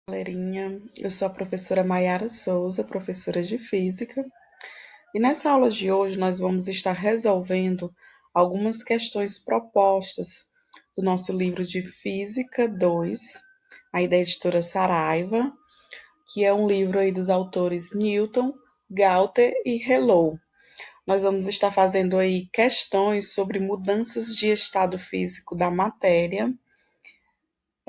Galerinha, eu sou a professora Maiara Souza, professora de Física, e nessa aula de hoje nós vamos estar resolvendo algumas questões propostas do nosso livro de Física 2, aí da editora Saraiva, que é um livro aí dos autores Newton, Galter e Helou. Nós vamos estar fazendo aí questões sobre mudanças de estado físico da matéria.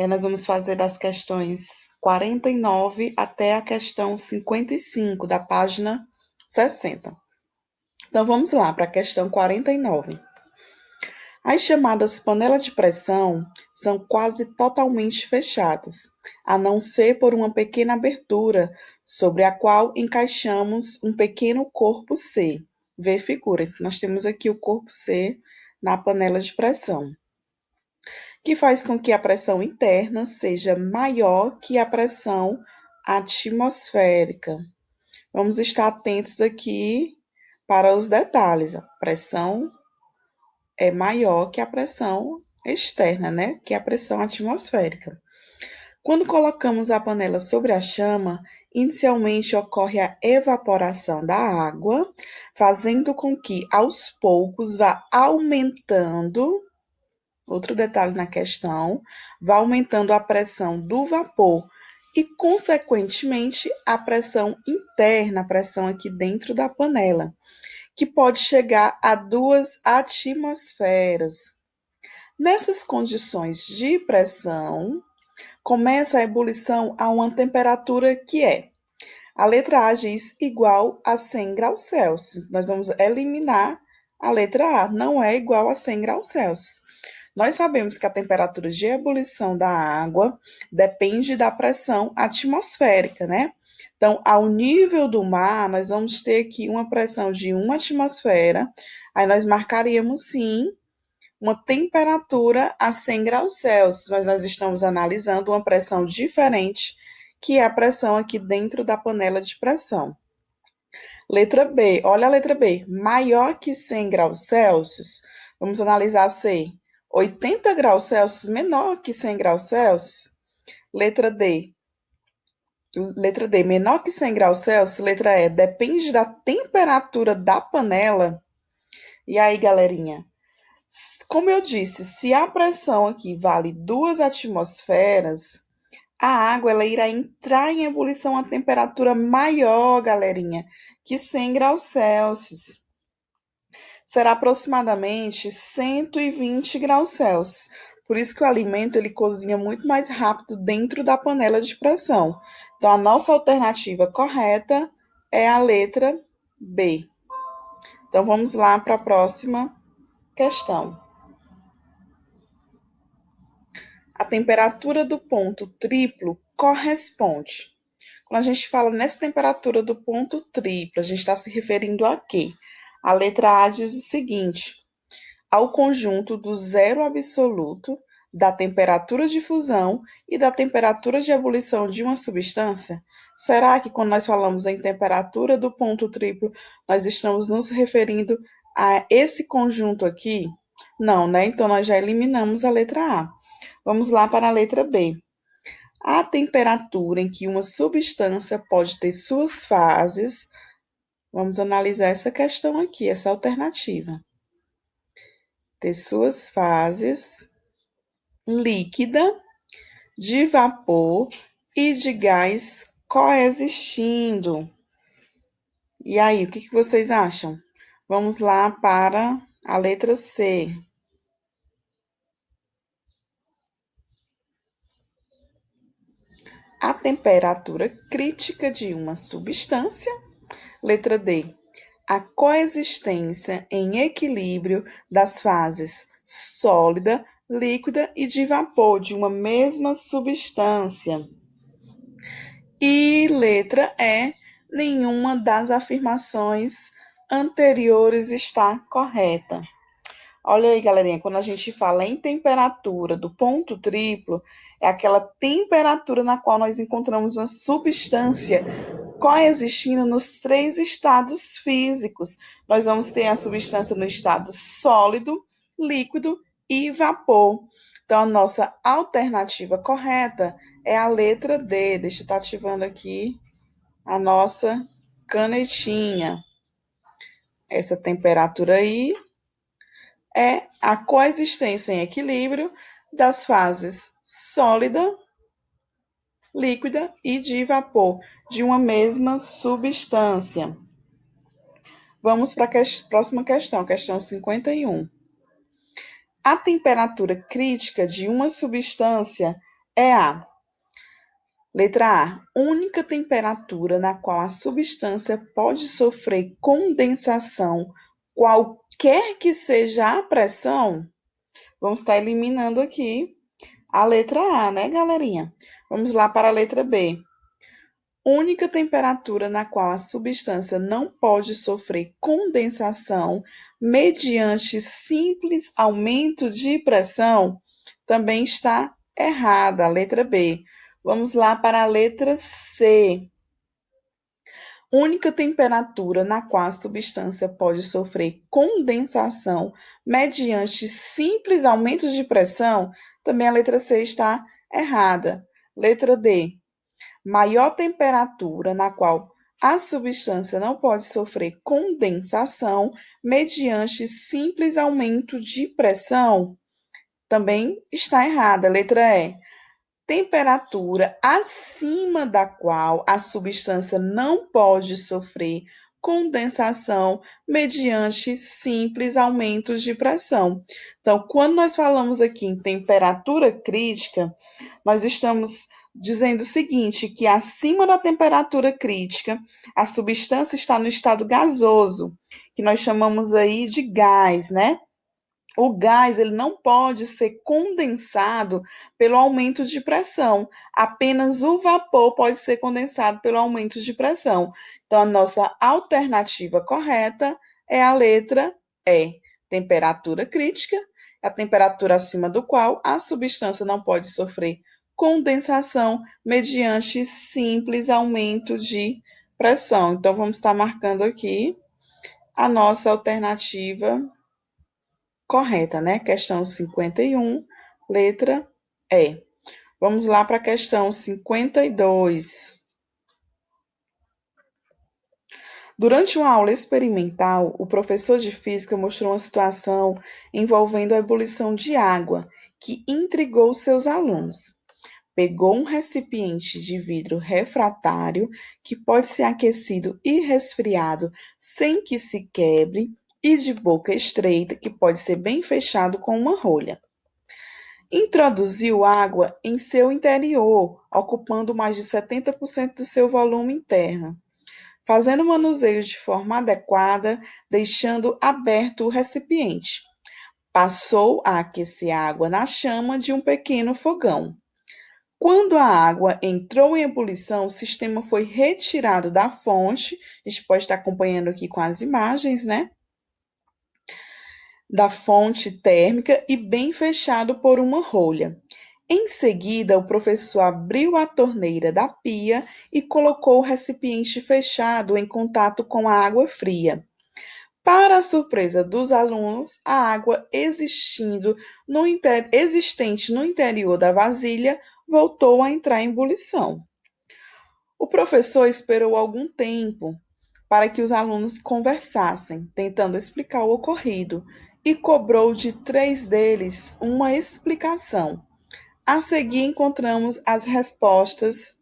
Nós vamos fazer das questões 49 até a questão 55 da página 60. Então vamos lá para a questão 49. As chamadas panelas de pressão são quase totalmente fechadas, a não ser por uma pequena abertura sobre a qual encaixamos um pequeno corpo C. Vê figura. Nós temos aqui o corpo C na panela de pressão, que faz com que a pressão interna seja maior que a pressão atmosférica. Vamos estar atentos aqui para os detalhes. A pressão é maior que a pressão externa, né? Que é a pressão atmosférica. Quando colocamos a panela sobre a chama, inicialmente ocorre a evaporação da água, fazendo com que aos poucos vá aumentando. Outro detalhe na questão, vai aumentando a pressão do vapor e, consequentemente, a pressão interna, a pressão aqui dentro da panela, que pode chegar a 2 atmosferas. Nessas condições de pressão, começa a ebulição a uma temperatura que é, a letra A diz igual a 100 graus Celsius. Nós vamos eliminar a letra A, não é igual a 100 graus Celsius. Nós sabemos que a temperatura de ebulição da água depende da pressão atmosférica, né? Então, ao nível do mar, nós vamos ter aqui uma pressão de 1 atmosfera, aí nós marcaríamos, sim, uma temperatura a 100 graus Celsius, mas nós estamos analisando uma pressão diferente, que é a pressão aqui dentro da panela de pressão. Letra B, olha a letra B, maior que 100 graus Celsius, vamos analisar C, 80 graus Celsius menor que 100 graus Celsius. Letra D, menor que 100 graus Celsius. Letra E, depende da temperatura da panela. E aí, galerinha, como eu disse, se a pressão aqui vale 2 atmosferas, a água ela irá entrar em ebulição a temperatura maior, galerinha, que 100 graus Celsius. Será aproximadamente 120 graus Celsius. Por isso que o alimento ele cozinha muito mais rápido dentro da panela de pressão. Então, a nossa alternativa correta é a letra B. Então, vamos lá para a próxima questão. A temperatura do ponto triplo corresponde. Quando a gente fala nessa temperatura do ponto triplo, a gente está se referindo a quê? A letra A diz o seguinte: ao conjunto do zero absoluto, da temperatura de fusão e da temperatura de ebulição de uma substância? Será que quando nós falamos em temperatura do ponto triplo, nós estamos nos referindo a esse conjunto aqui? Não, né? Então nós já eliminamos a letra A. Vamos lá para a letra B. A temperatura em que uma substância pode ter suas fases. Vamos analisar essa questão aqui, essa alternativa. Ter suas fases líquida, de vapor e de gás coexistindo. E aí, o que vocês acham? Vamos lá para a letra C. A temperatura crítica de uma substância. Letra D. A coexistência em equilíbrio das fases sólida, líquida e de vapor de uma mesma substância. E letra E, nenhuma das afirmações anteriores está correta. Olha aí, galerinha, quando a gente fala em temperatura do ponto triplo, é aquela temperatura na qual nós encontramos uma substância coexistindo nos 3 estados físicos. Nós vamos ter a substância no estado sólido, líquido e vapor. Então, a nossa alternativa correta é a letra D. Deixa eu estar ativando aqui a nossa canetinha. Essa temperatura aí é a coexistência em equilíbrio das fases sólida, líquida e de vapor de uma mesma substância. Vamos para a próxima questão, questão 51. A temperatura crítica de uma substância é a letra A, única temperatura na qual a substância pode sofrer condensação, qualquer que seja a pressão. Vamos estar eliminando aqui a letra A, né, galerinha? Vamos lá para a letra B. Única temperatura na qual a substância não pode sofrer condensação mediante simples aumento de pressão, também está errada, a letra B. Vamos lá para a letra C. Única temperatura na qual a substância pode sofrer condensação mediante simples aumento de pressão, também a letra C está errada. Letra D. Maior temperatura na qual a substância não pode sofrer condensação mediante simples aumento de pressão, também está errada. Letra E. Temperatura acima da qual a substância não pode sofrer condensação mediante simples aumentos de pressão. Então, quando nós falamos aqui em temperatura crítica, nós estamos dizendo o seguinte, que acima da temperatura crítica, a substância está no estado gasoso, que nós chamamos aí de gás, né? O gás ele não pode ser condensado pelo aumento de pressão. Apenas o vapor pode ser condensado pelo aumento de pressão. Então, a nossa alternativa correta é a letra E. Temperatura crítica, a temperatura acima do qual a substância não pode sofrer condensação mediante simples aumento de pressão. Então, vamos estar marcando aqui a nossa alternativa correta, né? Questão 51, letra E. Vamos lá para a questão 52. Durante uma aula experimental, o professor de física mostrou uma situação envolvendo a ebulição de água, que intrigou seus alunos. Pegou um recipiente de vidro refratário, que pode ser aquecido e resfriado sem que se quebre, e de boca estreita, que pode ser bem fechado com uma rolha. Introduziu água em seu interior, ocupando mais de 70% do seu volume interno, fazendo o manuseio de forma adequada, deixando aberto o recipiente. Passou a aquecer a água na chama de um pequeno fogão. Quando a água entrou em ebulição, o sistema foi retirado da fonte, a gente pode estar acompanhando aqui com as imagens, né? Da fonte térmica e bem fechado por uma rolha. Em seguida, o professor abriu a torneira da pia e colocou o recipiente fechado em contato com a água fria. Para a surpresa dos alunos, a água existente no interior da vasilha voltou a entrar em ebulição. O professor esperou algum tempo para que os alunos conversassem, tentando explicar o ocorrido, e cobrou de 3 deles uma explicação. A seguir, encontramos as respostas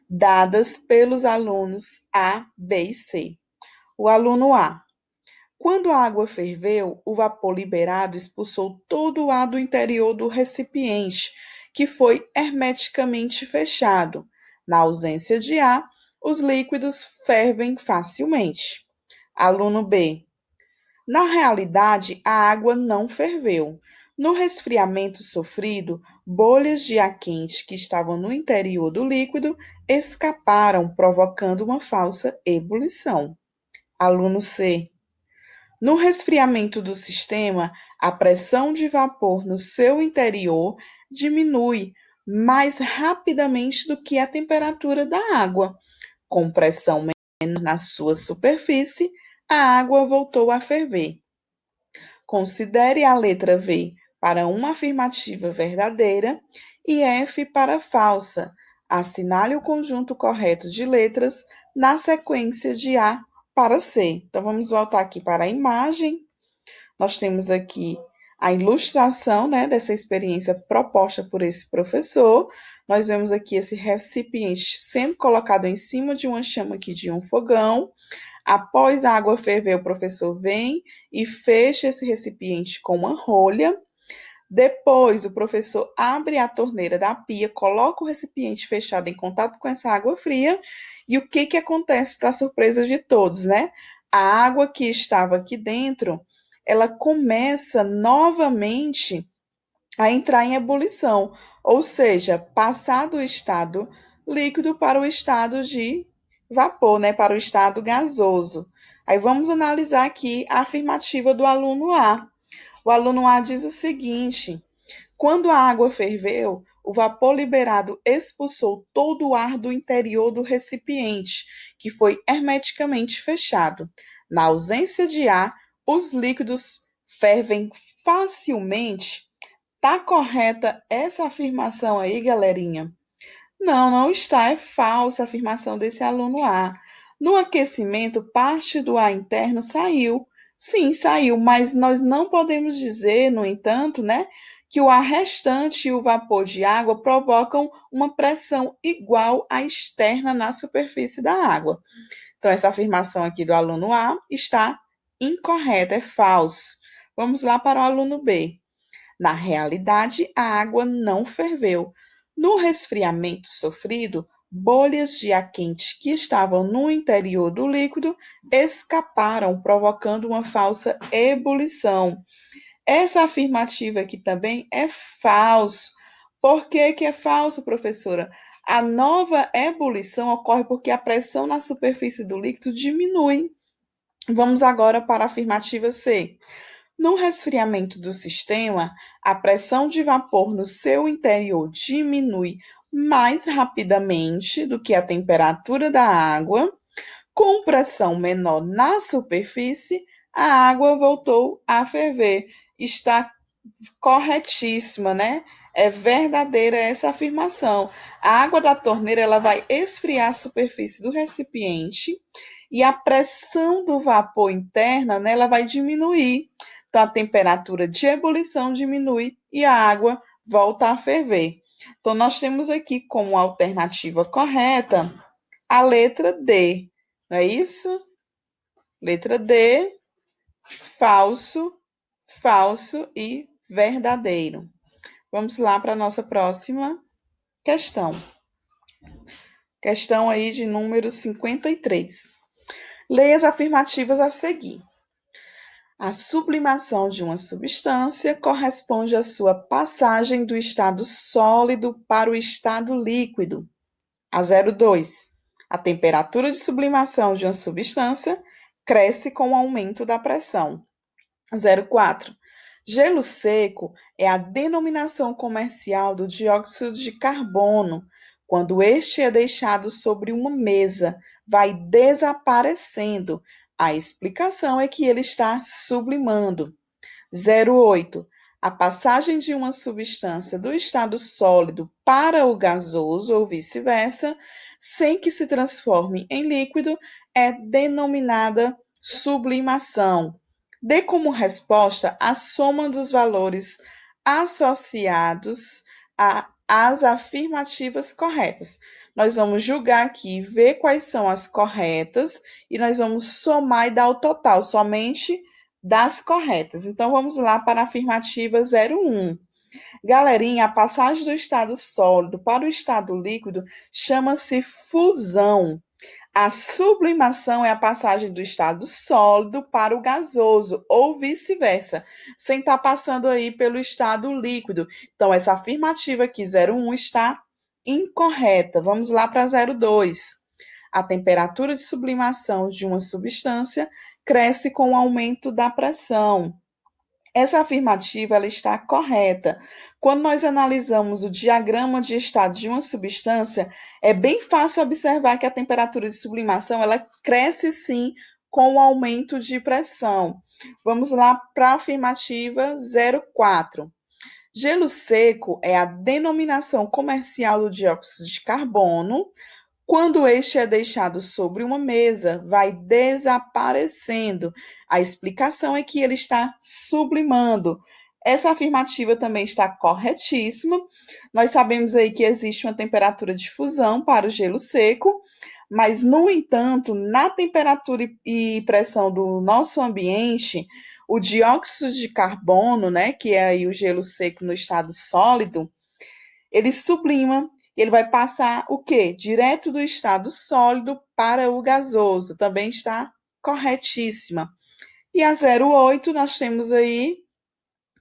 dadas pelos alunos A, B e C. O aluno A. Quando a água ferveu, o vapor liberado expulsou todo o ar do interior do recipiente, que foi hermeticamente fechado. Na ausência de ar, os líquidos fervem facilmente. Aluno B. Na realidade, a água não ferveu. No resfriamento sofrido, bolhas de ar quente que estavam no interior do líquido escaparam, provocando uma falsa ebulição. Aluno C. No resfriamento do sistema, a pressão de vapor no seu interior diminui mais rapidamente do que a temperatura da água. Com pressão menor na sua superfície, a água voltou a ferver. Considere a letra V para uma afirmativa verdadeira e F para falsa. Assinale o conjunto correto de letras na sequência de A para C. Então, vamos voltar aqui para a imagem. Nós temos aqui a ilustração, né, dessa experiência proposta por esse professor. Nós vemos aqui esse recipiente sendo colocado em cima de uma chama aqui de um fogão. Após a água ferver, o professor vem e fecha esse recipiente com uma rolha. Depois, o professor abre a torneira da pia, coloca o recipiente fechado em contato com essa água fria. E o que acontece para surpresa de todos, né? A água que estava aqui dentro, ela começa novamente a entrar em ebulição, ou seja, passar do estado líquido para o estado de vapor, né? Para o estado gasoso. Aí vamos analisar aqui a afirmativa do aluno A. O aluno A diz o seguinte: quando a água ferveu, o vapor liberado expulsou todo o ar do interior do recipiente, que foi hermeticamente fechado. Na ausência de ar, os líquidos fervem facilmente. Tá correta essa afirmação aí, galerinha? Não, não está. É falsa a afirmação desse aluno A. No aquecimento, parte do ar interno saiu. Sim, saiu, mas nós não podemos dizer, no entanto, né, que o ar restante e o vapor de água provocam uma pressão igual à externa na superfície da água. Então, essa afirmação aqui do aluno A está incorreta, é falso. Vamos lá para o aluno B. Na realidade, a água não ferveu. No resfriamento sofrido, bolhas de ar quente que estavam no interior do líquido escaparam, provocando uma falsa ebulição. Essa afirmativa aqui também é falso. Por que é falso, professora? A nova ebulição ocorre porque a pressão na superfície do líquido diminui. Vamos agora para a afirmativa C. No resfriamento do sistema, a pressão de vapor no seu interior diminui mais rapidamente do que a temperatura da água. Com pressão menor na superfície, a água voltou a ferver. Está corretíssima, né? É verdadeira essa afirmação. A água da torneira ela vai esfriar a superfície do recipiente e a pressão do vapor interna, né, ela vai diminuir. Então a temperatura de ebulição diminui e a água volta a ferver. Então nós temos aqui como alternativa correta a letra D. Não é isso? Letra D, falso, falso e verdadeiro. Vamos lá para a nossa próxima questão. Questão aí de número 53. Leia as afirmativas a seguir. A sublimação de uma substância corresponde à sua passagem do estado sólido para o estado líquido. A 02. A temperatura de sublimação de uma substância cresce com o aumento da pressão. 04. Gelo seco é a denominação comercial do dióxido de carbono. Quando este é deixado sobre uma mesa, vai desaparecendo. A explicação é que ele está sublimando. 08. A passagem de uma substância do estado sólido para o gasoso ou vice-versa, sem que se transforme em líquido, é denominada sublimação. Dê como resposta a soma dos valores associados às afirmativas corretas. Nós vamos julgar aqui, ver quais são as corretas e nós vamos somar e dar o total somente das corretas. Então vamos lá para a afirmativa 01. Galerinha, a passagem do estado sólido para o estado líquido chama-se fusão. A sublimação é a passagem do estado sólido para o gasoso, ou vice-versa, sem estar passando aí pelo estado líquido. Então, essa afirmativa aqui, 01, está incorreta. Vamos lá para 02. A temperatura de sublimação de uma substância cresce com o aumento da pressão. Essa afirmativa ela está correta. Quando nós analisamos o diagrama de estado de uma substância, é bem fácil observar que a temperatura de sublimação ela cresce sim com o aumento de pressão. Vamos lá para a afirmativa 04. Gelo seco é a denominação comercial do dióxido de carbono. Quando este é deixado sobre uma mesa, vai desaparecendo. A explicação é que ele está sublimando. Essa afirmativa também está corretíssima. Nós sabemos aí que existe uma temperatura de fusão para o gelo seco, mas, no entanto, na temperatura e pressão do nosso ambiente, o dióxido de carbono, né, que é aí o gelo seco no estado sólido, ele sublima, ele vai passar o quê? Direto do estado sólido para o gasoso. Também está corretíssima. E a 08, nós temos aí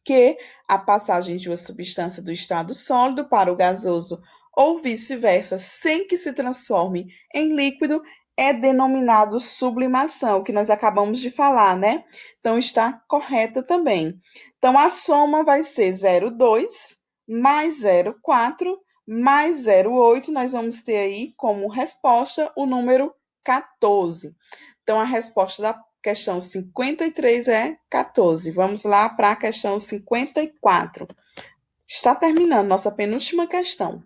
que a passagem de uma substância do estado sólido para o gasoso ou vice-versa, sem que se transforme em líquido, é denominado sublimação, que nós acabamos de falar, né? Então está correta também. Então a soma vai ser 0,2 mais 0,4 mais 0,8. Nós vamos ter aí como resposta o número 14. Então a resposta da questão 53 é 14. Vamos lá para a questão 54. Está terminando nossa penúltima questão.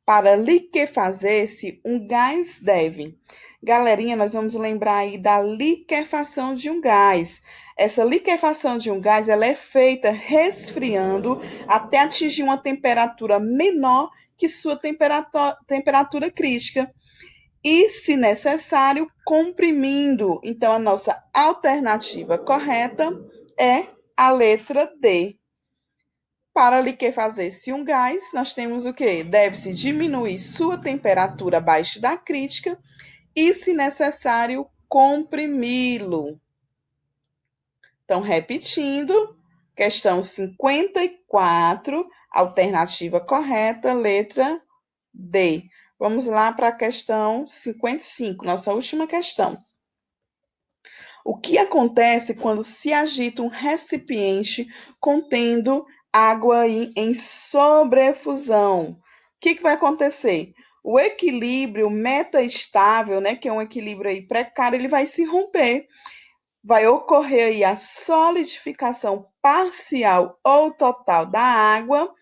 Para liquefazer-se, um gás deve. Galerinha, nós vamos lembrar aí da liquefação de um gás. Essa liquefação de um gás, ela é feita resfriando até atingir uma temperatura menor que sua temperatura crítica e, se necessário, comprimindo. Então, a nossa alternativa correta é a letra D. Para liquefazer-se um gás, nós temos o quê? Deve-se diminuir sua temperatura abaixo da crítica e, se necessário, comprimi-lo. Então, repetindo, questão 54, alternativa correta, letra D. Vamos lá para a questão 55, nossa última questão. O que acontece quando se agita um recipiente contendo água em sobrefusão? O que vai acontecer? O equilíbrio metaestável, né, que é um equilíbrio aí precário, ele vai se romper. Vai ocorrer aí a solidificação parcial ou total da água.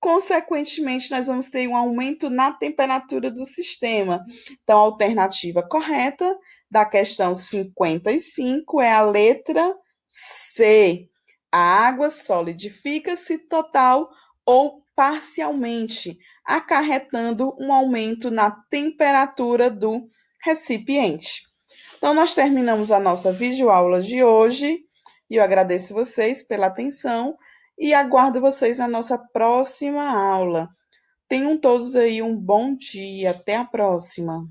Consequentemente, nós vamos ter um aumento na temperatura do sistema. Então, a alternativa correta da questão 55 é a letra C. A água solidifica-se total ou parcialmente, acarretando um aumento na temperatura do recipiente. Então, nós terminamos a nossa videoaula de hoje e eu agradeço vocês pela atenção e aguardo vocês na nossa próxima aula. Tenham todos aí um bom dia. Até a próxima.